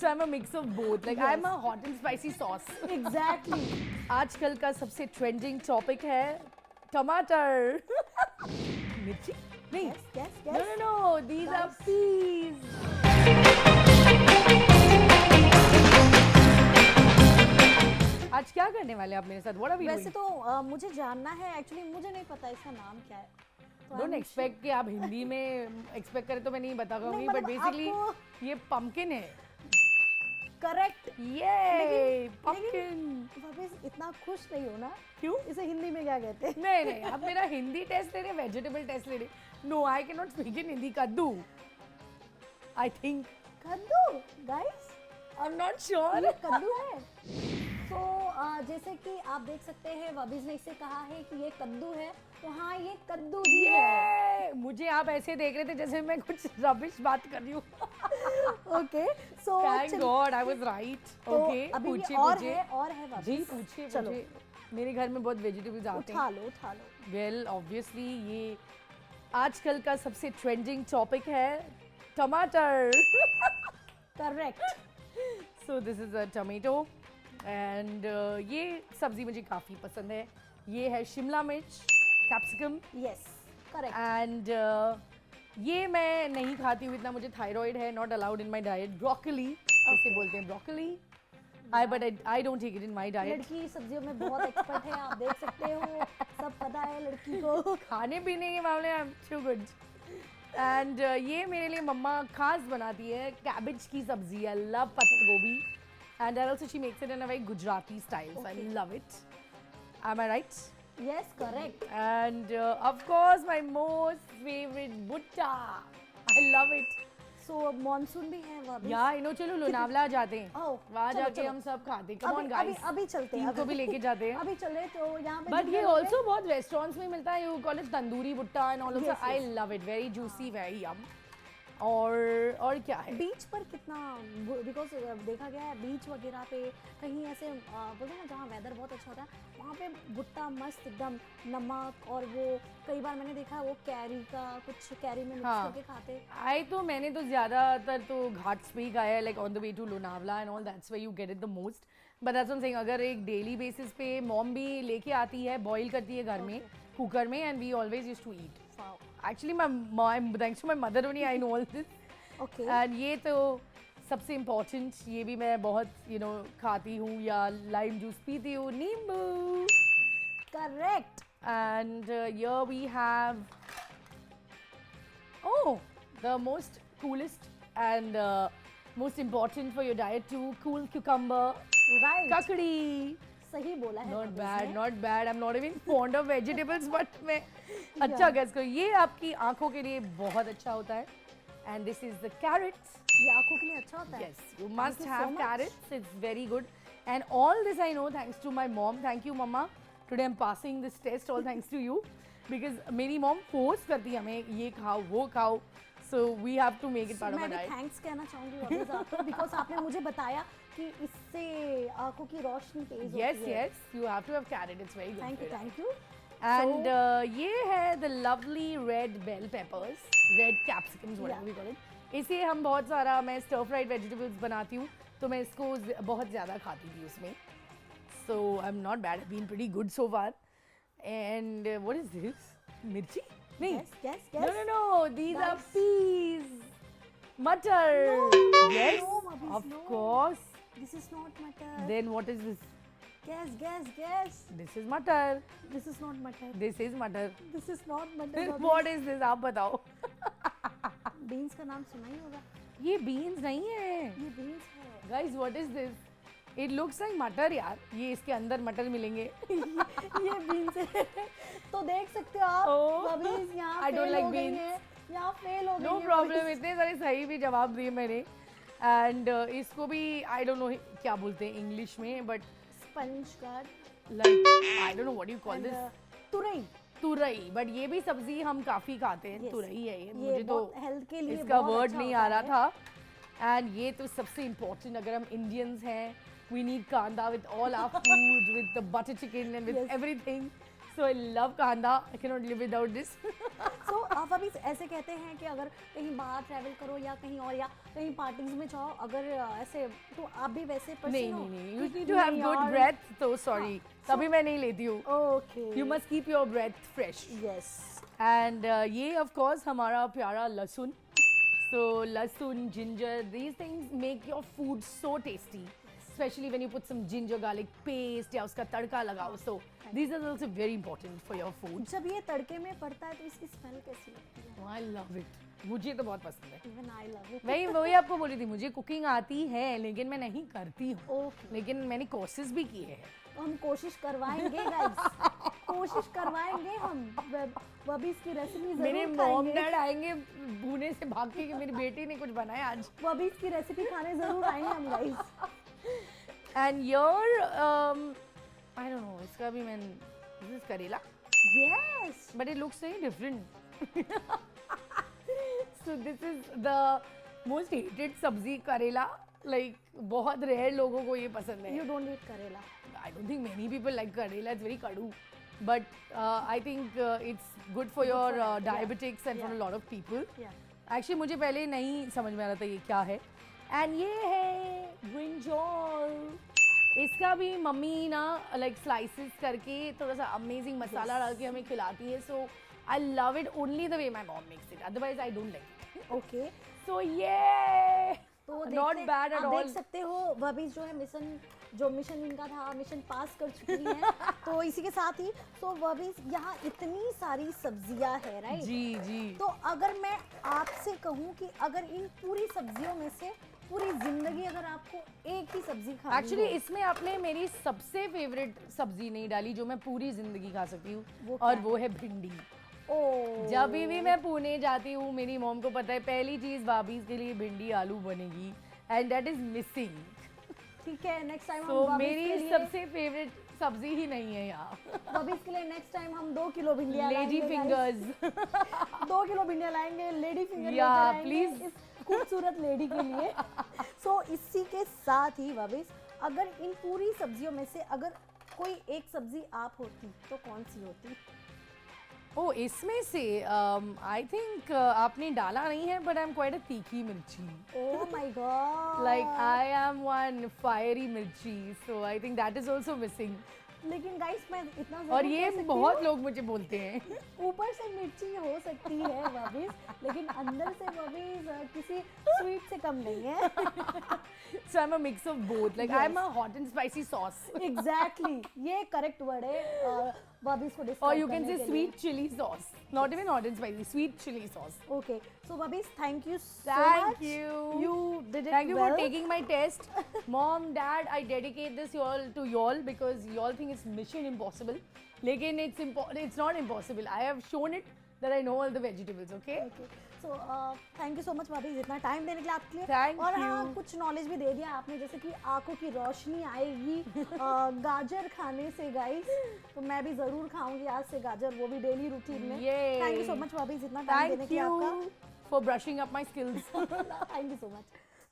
So I'm a mix of both. Like I'm a hot and spicy sauce. Exactly. आजकल का सबसे trending topic है टमाटर. मिर्ची? नहीं. Guess. No. These are Guys. peas. आज क्या करने वाले हैं आप मेरे साथ? What are we वैसे doing? तो मुझे जानना है, एक्चुअली मुझे नहीं पता इसका नाम क्या है. तो Don't I'm expect कि आप हिंदी में एक्सपेक्ट करें तो मैं नहीं बता पाऊंगी. नहीं, But मतलब basically आपको- ये pumpkin है. करेक्ट. Yay! Pumpkin. वापस इतना खुश नहीं हो ना. क्यों? इसे हिंदी में क्या कहते हैं? नहीं आप मेरा हिंदी टेस्ट ले रहे, वेजिटेबल टेस्ट ले रहे. No I can not speak in Hindi. Kaddu I think. Kaddu. Guys, I am not sure. ये कद्दू है. तो जैसे कि आप देख सकते हैं, वबीज ने इसे कहा है कि ये कद्दू है. तो हाँ, ये कद्दू ही है. मुझे आप ऐसे देख रहे थे जैसे मैं कुछ रबिश बात कर रही हूँ. Okay. So thank God I was right. Okay अभी पूछिए और पूछिए. है, और है वापस. जी पूछिए चलो. पूछिए. मेरे घर में बहुत वेजिटेबल्स आते उठा हैं. लो. वेल ऑब्वियसली ये आजकल का सबसे ट्रेंडिंग टॉपिक है टमाटर. Correct. So this is a tomato and ये सब्जी मुझे काफ़ी पसंद है. ये है शिमला मिर्च, कैप्सिकम यस, करेक्ट. एंड ये मैं नहीं खाती हूँ इतना. मुझे थायराइड है, not allowed in my diet. Broccoli इसे बोलते हैं, broccoli. I don't take it in my diet. लड़की सब्जियों में बहुत एक्सपर्ट है, आप देख सकते हो. सब पता है लड़की को. खाने पीने के मामले में टू गुड. एंड ये मेरे लिए मम्मा खास बनाती है कैबेज की सब्जी. आई love patta gobhi and also she makes it in a very Gujarati style. So I love it. Am I right? Yes, correct. And of course, my most favorite butta. I love it. So monsoon भी है वापस. Yeah, I know. चलो लोनावला जाते हैं. Oh, वहाँ चलो, जाके चलो. हम सब खाते हैं. Come on, guys. अभी चलते हैं. टीम को भी लेके जाते हैं. अभी चले तो यहाँ पे. But ये also बहुत restaurants में मिलता है. You call it तंदूरी भुट्टा and all of Yes, that. I yes. love it. Very juicy, very yum. और क्या है? बीच पर कितना, बिकॉज देखा गया है बीच वगैरह पे कहीं ऐसे बोलते हैं ना जहाँ वेदर बहुत अच्छा होता है, वहाँ पे भुट्टा मस्त एकदम नमक, और वो कई बार मैंने देखा है वो कैरी का कुछ कैरी में मिक्स हाँ. करके खाते हैं. मैंने तो ज़्यादातर तो घाट्स पे ही खाया है, like on the way to Lonavala and all. That's where you get it the most. But that's what I am saying. अगर एक डेली बेसिस पे मॉम भी लेके आती है, बॉईल करती है घर में कुकर में, and we always used to eat. Actually, thanks to my mother only I know all this. Okay. And ये तो सबसे important, ये भी मैं बहुत खाती हूँ, या लाइम जूस पीती हूँ, नींबू. Correct. And here we have the most coolest and most important for your diet too, cool cucumber. Right. Kakadi. सही बोला है. Not bad. I'm not even fond of vegetables, but मैं अच्छा गैस करो. ये आपकी आंखों के लिए बहुत अच्छा होता है. And this is the carrots. ये आंखों के लिए अच्छा होता है. Yes, you must you so have much. carrots. It's very good. And all this I know thanks to my mom. Thank you, Mama. Today I'm passing this test all thanks to you. Because मेरी mom force करती है हमें ये खाओ वो खाओ. So we have to make it part of our मैं भी diet. थैंक्स कहना चाहूंगी वापस आपको, बिकॉज आपने मुझे बताया कि इससे आंखों की रोशनी तेज होती है. Yes. You have to have carrot. It's very good. Thank for you. your thank you. And ये है the lovely red bell peppers, red capsicums, whatever we call it. इसे हम बहुत सारा, मैं stir fried vegetables बनाती हूँ, तो मैं इसको बहुत ज़्यादा खाती थी उसमें. So I'm not bad. I've been pretty good so far. And what is this? मिर्ची? नहीं. Yes. No. These are Guys. peas. Mutter. No, Yes. no, Abhi, Of no. course. This is not mutton. Then what is this? Guess. This is mutter. This is not mutton. This is mutter. This is not mutton. What is this? आप बताओ. Beans का नाम सुना ही होगा. ये beans नहीं है. ये बीन्स है. Guys, what is this? It looks like मटर यार. ये इसके अंदर मटर मिलेंगे. ये बीन्स है. तो देख सकते हो आप. Oh, बबीज यहाँ I don't फेल like हो गई beans. हैं. यहाँ फेल हो गई No हैं problem. बबीज. इतने सारे सही भी जवाब दिए मैंने. And इसको भी I don't know क्या बोलते हैं इंग्लिश में, but स्पंज का like I don't know what you call this. तुरई. तुरई. बट ये भी सब्जी हम काफी खाते हैं. Yes. तुरई है ये. ये मुझे तो बहुत हेल्थ के लिए इसका बहुत वर्ड अच्छा नहीं होता आ रहा है. था. एंड ये तो सबसे इम्पोर्टेंट, अगर हम इंडियंस हैं, we need kanda with all our food, with the butter chicken and with Yes. everything. So I love kanda. I cannot live without this. सो आप अभी ऐसे कहते हैं कि अगर कहीं बाहर ट्रैवल करो या कहीं और या कहीं पार्टीज में जाओ अगर ऐसे तो आप भी वैसे नहीं person हो? नहीं नहीं. You कि need to have नहीं good यार, breath. So sorry. तभी मैं नहीं लेती हूँ. Okay You must keep your breath fresh. Yes And ये of course हमारा प्यारा लहसुन. So लहसुन, ginger, these things make your food so tasty. Especially when you put some ginger garlic paste या उसका तड़का लगाओ. So these are also very important for your food. जब ये तड़के में पड़ता है तो इसकी स्मेल कैसी लगती है? I love it. मुझे तो बहुत पसंद है. इवन आई लव इट वही आपको बोली थी, मुझे कुकिंग आती है लेकिन मैं नहीं करती हूँ. ओके लेकिन मैंने कोर्सेज भी किए हैं. तो हम कोशिश करवाएंगे गाइस कोशिश करवाएंगे हम बबीज की रेसिपी मेरे जरूर मॉम खाएंगे डैड आएंगे पुणे से भाग के कि मेरी बेटी ने कुछ बनाया आज. बबीज की रेसिपी खाने जरूर आएंगे हम guys and your I don't know, इसका भी मैं दिस इज करेला yes but it looks very different. So this is the most hated सब्जी करेला. लाइक बहुत रेयर लोगों को ये पसंद है. यू डोंट ईट करेला I don't think many people like karela. It's very kadu, but I think it's good for your for it, yeah. diabetics and for Yeah. a lot of people. या Actually मुझे पहले नहीं समझ में आ रहा था ये क्या है. And ये है brinjal. इसका भी मम्मी ना like slices करके थोड़ा सा amazing मसाला डाल के हमें खिलाती है. So I love it only the way my mom makes it. Otherwise I don't like it. Okay So yeah. तो Not देखते- bad at आप all. देख सकते हो बबीज जो है मिशन इनका था मिशन पास कर चुकी हैं तो इसी के साथ ही तो बबीज यहाँ इतनी सारी सब्जियां है राइट जी जी. तो अगर मैं आपसे कहूँ कि अगर इन पूरी सब्जियों में से पूरी जिंदगी अगर आपको एक ही सब्जी खानी एक्चुअली हो, इसमें आपने मेरी सबसे फेवरेट सब्जी नहीं डाली जो मैं पूरी जिंदगी खा सकती हूँ. वो और क्या वो है भिंडी. ओ जब भी मैं पुणे जाती हूँ मेरी मॉम को पता है पहली चीज भाभीज के लिए भिंडी आलू बनेगी एंड दैट इज मिसिंग. ठीक है नेक्स्ट टाइम तो हम मेरी सबसे फेवरेट सब्जी ही नहीं है यहाँ. बबीज के लिए नेक्स्ट टाइम हम 2 किलो भिंडियाँ लेडी लाएंगे, फिंगर्स. 2 किलो भिंडियाँ लाएंगे लेडी फिंगर Yeah, लेकर आएंगे please. इस खूबसूरत लेडी के लिए सो इसी के साथ ही बबीज अगर इन पूरी सब्जियों में से अगर कोई एक सब्जी आप होती तो कौन सी होती ओ इसमें से आई थिंक आपने डाला नहीं है but I am quite a तीखी मिर्ची. Oh my God Like I am one fiery mirchi, so I think that is also missing. लेकिन गाइस मैं इतना और जरूर ये कह सकती बहुत हूँ, लोग मुझे बोलते हैं. ऊपर से मिर्ची हो सकती है बबीज लेकिन अंदर से बबीज किसी स्वीट से कम नहीं है So I'm a mix of both. Like I'm a hot and spicy sauce. Exactly ये करेक्ट वर्ड है बबीज को Or describe you can say sweet chili sauce. Not even hot and spicy, sweet chili sauce. Okay so babies thank you so Thank much you. You did it Thank you well. for taking my test. Mom, Dad, I dedicate this y'all to y'all because y'all think it's mission impossible. Lekin it's not impossible. I have shown it that I know all the vegetables, okay? So thank you so much भाभी इतना time देने के लिए आपके लिए Thank और हाँ you. कुछ नॉलेज भी दे दिया आपने जैसे कि आंखों की रोशनी आएगी गाजर खाने से गाइस तो मैं भी जरूर खाऊंगी आज से गाजर वो भी डेली रूटीन में Yay. Thank you so much भाभी इतना टाइम देने Thank के लिए आपका you for brushing up my skills. Thank you so much